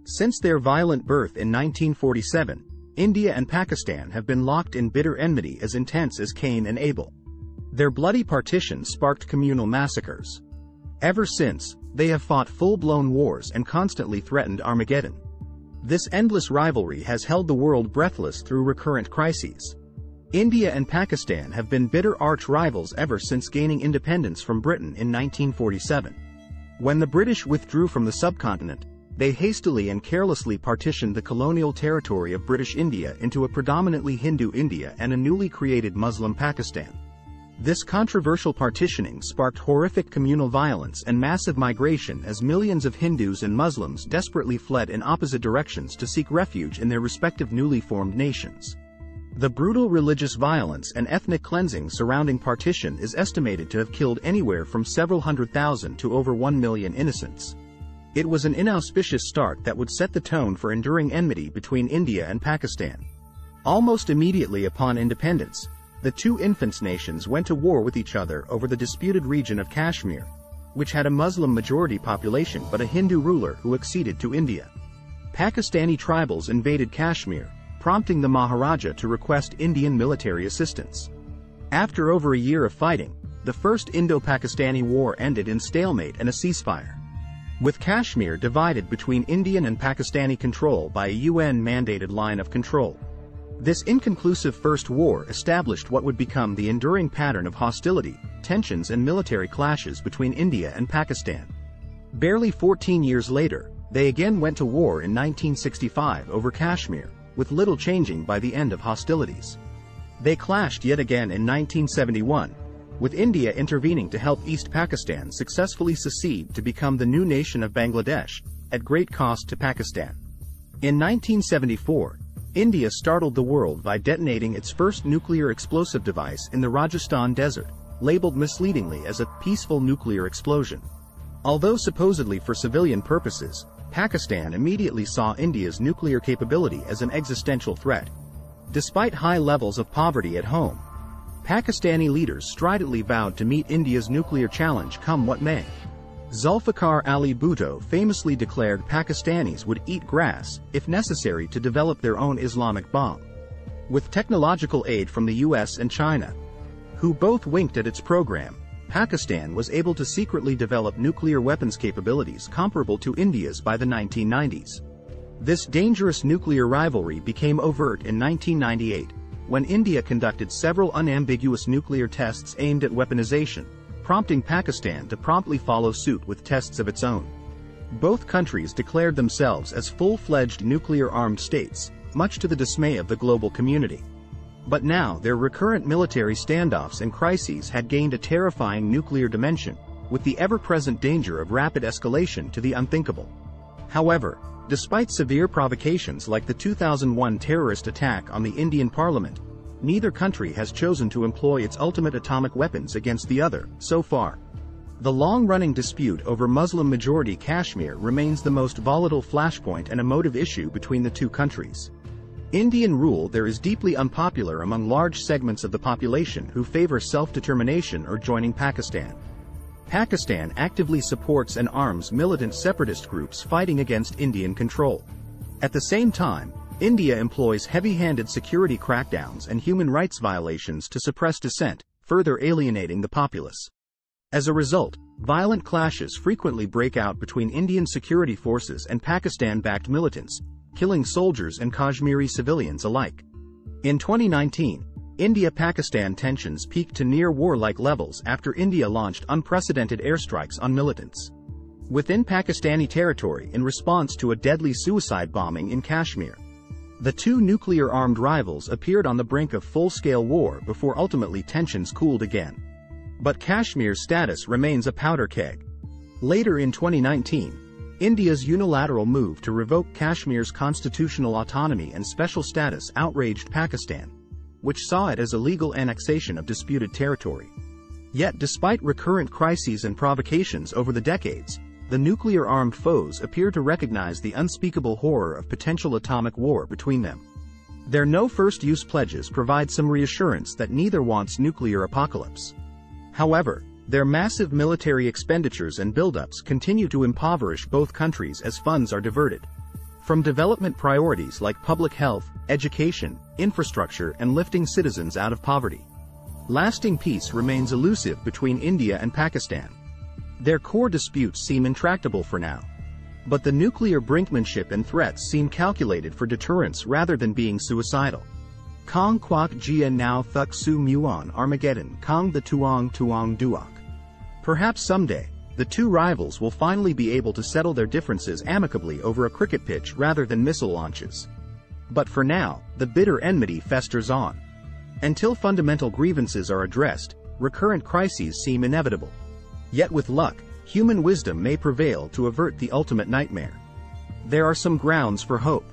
Since their violent birth in 1947, India and Pakistan have been locked in bitter enmity as intense as Cain and Abel. Their bloody partition sparked communal massacres. Ever since, they have fought full-blown wars and constantly threatened Armageddon. This endless rivalry has held the world breathless through recurrent crises. India and Pakistan have been bitter arch-rivals ever since gaining independence from Britain in 1947. When the British withdrew from the subcontinent, they hastily and carelessly partitioned the colonial territory of British India into a predominantly Hindu India and a newly created Muslim Pakistan. This controversial partitioning sparked horrific communal violence and massive migration as millions of Hindus and Muslims desperately fled in opposite directions to seek refuge in their respective newly formed nations. The brutal religious violence and ethnic cleansing surrounding partition is estimated to have killed anywhere from several 100,000 to over 1 million innocents. It was an inauspicious start that would set the tone for enduring enmity between India and Pakistan. Almost immediately upon independence, the two infant nations went to war with each other over the disputed region of Kashmir, which had a Muslim-majority population but a Hindu ruler who acceded to India. Pakistani tribals invaded Kashmir, prompting the Maharaja to request Indian military assistance. After over a year of fighting, the First Indo-Pakistani War ended in stalemate and a ceasefire. With Kashmir divided between Indian and Pakistani control by a UN-mandated line of control. This inconclusive First War established what would become the enduring pattern of hostility, tensions and military clashes between India and Pakistan. Barely 14 years later, they again went to war in 1965 over Kashmir, with little changing by the end of hostilities. They clashed yet again in 1971, with India intervening to help East Pakistan successfully secede to become the new nation of Bangladesh, at great cost to Pakistan. In 1974, India startled the world by detonating its first nuclear explosive device in the Rajasthan desert, labeled misleadingly as a peaceful nuclear explosion. Although supposedly for civilian purposes, Pakistan immediately saw India's nuclear capability as an existential threat. Despite high levels of poverty at home, Pakistani leaders stridently vowed to meet India's nuclear challenge come what may. Zulfikar Ali Bhutto famously declared Pakistanis would eat grass, if necessary, to develop their own Islamic bomb. With technological aid from the US and China, who both winked at its program, Pakistan was able to secretly develop nuclear weapons capabilities comparable to India's by the 1990s. This dangerous nuclear rivalry became overt in 1998, when India conducted several unambiguous nuclear tests aimed at weaponization, prompting Pakistan to promptly follow suit with tests of its own. Both countries declared themselves as full-fledged nuclear-armed states, much to the dismay of the global community. But now their recurrent military standoffs and crises had gained a terrifying nuclear dimension, with the ever-present danger of rapid escalation to the unthinkable. However, despite severe provocations like the 2001 terrorist attack on the Indian parliament, neither country has chosen to employ its ultimate atomic weapons against the other, so far. The long-running dispute over Muslim-majority Kashmir remains the most volatile flashpoint and emotive issue between the two countries. Indian rule there is deeply unpopular among large segments of the population who favor self-determination or joining Pakistan. Pakistan actively supports and arms militant separatist groups fighting against Indian control. At the same time, India employs heavy-handed security crackdowns and human rights violations to suppress dissent, further alienating the populace. As a result, violent clashes frequently break out between Indian security forces and Pakistan-backed militants, killing soldiers and Kashmiri civilians alike. In 2019, India-Pakistan tensions peaked to near war-like levels after India launched unprecedented airstrikes on militants within Pakistani territory in response to a deadly suicide bombing in Kashmir. The two nuclear-armed rivals appeared on the brink of full-scale war before ultimately tensions cooled again. But Kashmir's status remains a powder keg. Later in 2019, India's unilateral move to revoke Kashmir's constitutional autonomy and special status outraged Pakistan, which saw it as a legal annexation of disputed territory. Yet despite recurrent crises and provocations over the decades, the nuclear-armed foes appear to recognize the unspeakable horror of potential atomic war between them. Their no-first-use pledges provide some reassurance that neither wants nuclear apocalypse. However, their massive military expenditures and buildups continue to impoverish both countries as funds are diverted. From development priorities like public health, education, infrastructure, and lifting citizens out of poverty. Lasting peace remains elusive between India and Pakistan. Their core disputes seem intractable for now. But the nuclear brinkmanship and threats seem calculated for deterrence rather than being suicidal. Kong Kwak Jia Now Thuk Su Muon Armageddon Kong the Tuong Tuong Duok. Perhaps someday, the two rivals will finally be able to settle their differences amicably over a cricket pitch rather than missile launches. But for now, the bitter enmity festers on. Until fundamental grievances are addressed, recurrent crises seem inevitable. Yet with luck, human wisdom may prevail to avert the ultimate nightmare. There are some grounds for hope.